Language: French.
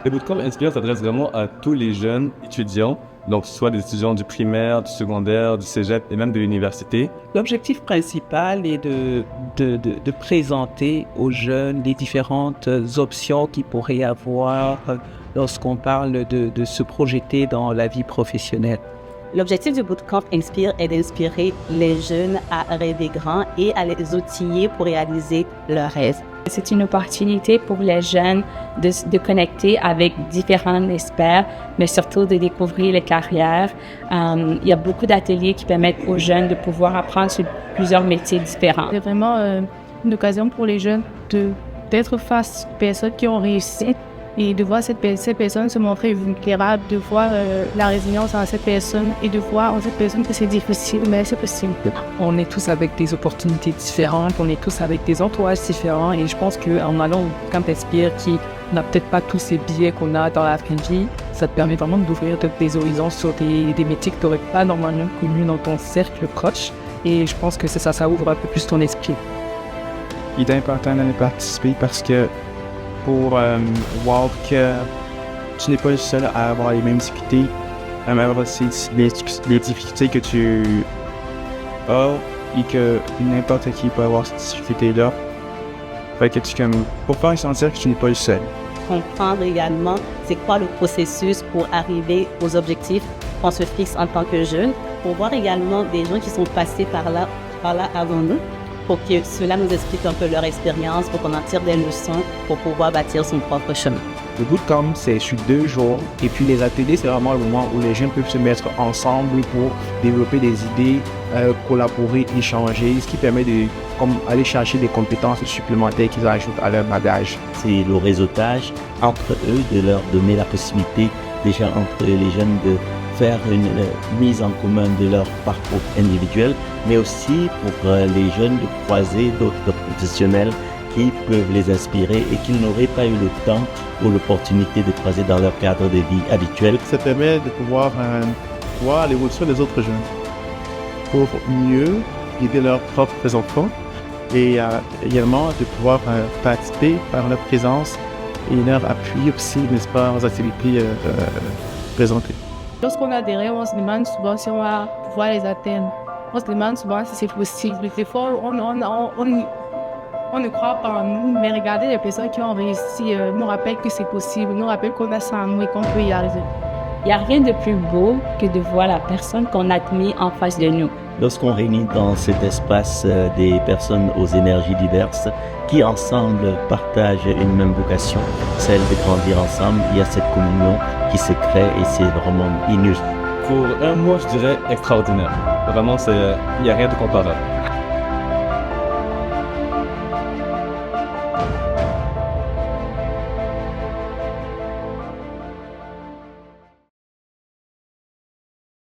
Le bootcamp Inspire s'adresse vraiment à tous les jeunes étudiants, donc soit des étudiants du primaire, du secondaire, du cégep et même de l'université. L'objectif principal est de présenter aux jeunes les différentes options qu'ils pourraient avoir lorsqu'on parle de se projeter dans la vie professionnelle. L'objectif du Bootcamp Inspire est d'inspirer les jeunes à rêver grand et à les outiller pour réaliser leurs rêves. C'est une opportunité pour les jeunes de connecter avec différents experts, mais surtout de découvrir les carrières. Il y a beaucoup d'ateliers qui permettent aux jeunes de pouvoir apprendre sur plusieurs métiers différents. C'est vraiment une occasion pour les jeunes d'être face aux personnes qui ont réussi et de voir ces personnes se montrer vulnérables, de voir la résilience en cette personne et de voir en cette personne que c'est difficile, mais c'est possible. On est tous avec des opportunités différentes, on est tous avec des entourages différents et je pense qu'en allant au Camp Inspire, qui n'a peut-être pas tous ces biais qu'on a dans la vraie vie, ça te permet vraiment d'ouvrir des horizons sur des métiers que tu n'aurais pas normalement connus dans ton cercle proche et je pense que ça ouvre un peu plus ton esprit. Il est important d'aller participer parce que pour voir que tu n'es pas le seul à avoir les mêmes difficultés, à avoir aussi les difficultés que tu as et que n'importe qui peut avoir cette difficulté-là. Fait que pour faire sentir que tu n'es pas le seul. Comprendre également c'est quoi le processus pour arriver aux objectifs qu'on se fixe en tant que jeune, pour voir également des gens qui sont passés par là avant nous, pour que cela nous explique un peu leur expérience, pour qu'on en tire des leçons, pour pouvoir bâtir son propre chemin. Le bootcamp, c'est sur 2 jours. Et puis les ateliers, c'est vraiment le moment où les jeunes peuvent se mettre ensemble pour développer des idées, collaborer, échanger, ce qui permet de aller chercher des compétences supplémentaires qu'ils ajoutent à leur bagage. C'est le réseautage entre eux, de leur donner la possibilité, déjà entre les jeunes, de faire une mise en commun de leur parcours individuel, mais aussi pour les jeunes de croiser d'autres professionnels qui peuvent les inspirer et qu'ils n'auraient pas eu le temps ou l'opportunité de croiser dans leur cadre de vie habituel. Ça permet de pouvoir voir l'évolution des autres jeunes pour mieux guider leurs propres enfants et également de pouvoir participer par leur présence et leur appui aussi, n'est-ce pas, aux activités présentées. Lorsqu'on a des rêves, on se demande souvent si on va pouvoir les atteindre. On se demande souvent si c'est possible. Des fois, on ne croit pas en nous, mais regardez les personnes qui ont réussi nous rappellent que c'est possible, nous rappellent qu'on a ça en nous et qu'on peut y arriver. Il n'y a rien de plus beau que de voir la personne qu'on admire en face de nous. Lorsqu'on réunit dans cet espace des personnes aux énergies diverses qui ensemble partagent une même vocation, celle de grandir ensemble, il y a cette communion qui se crée et c'est vraiment inouï. Pour un mois, je dirais extraordinaire. Vraiment, il n'y a rien de comparable.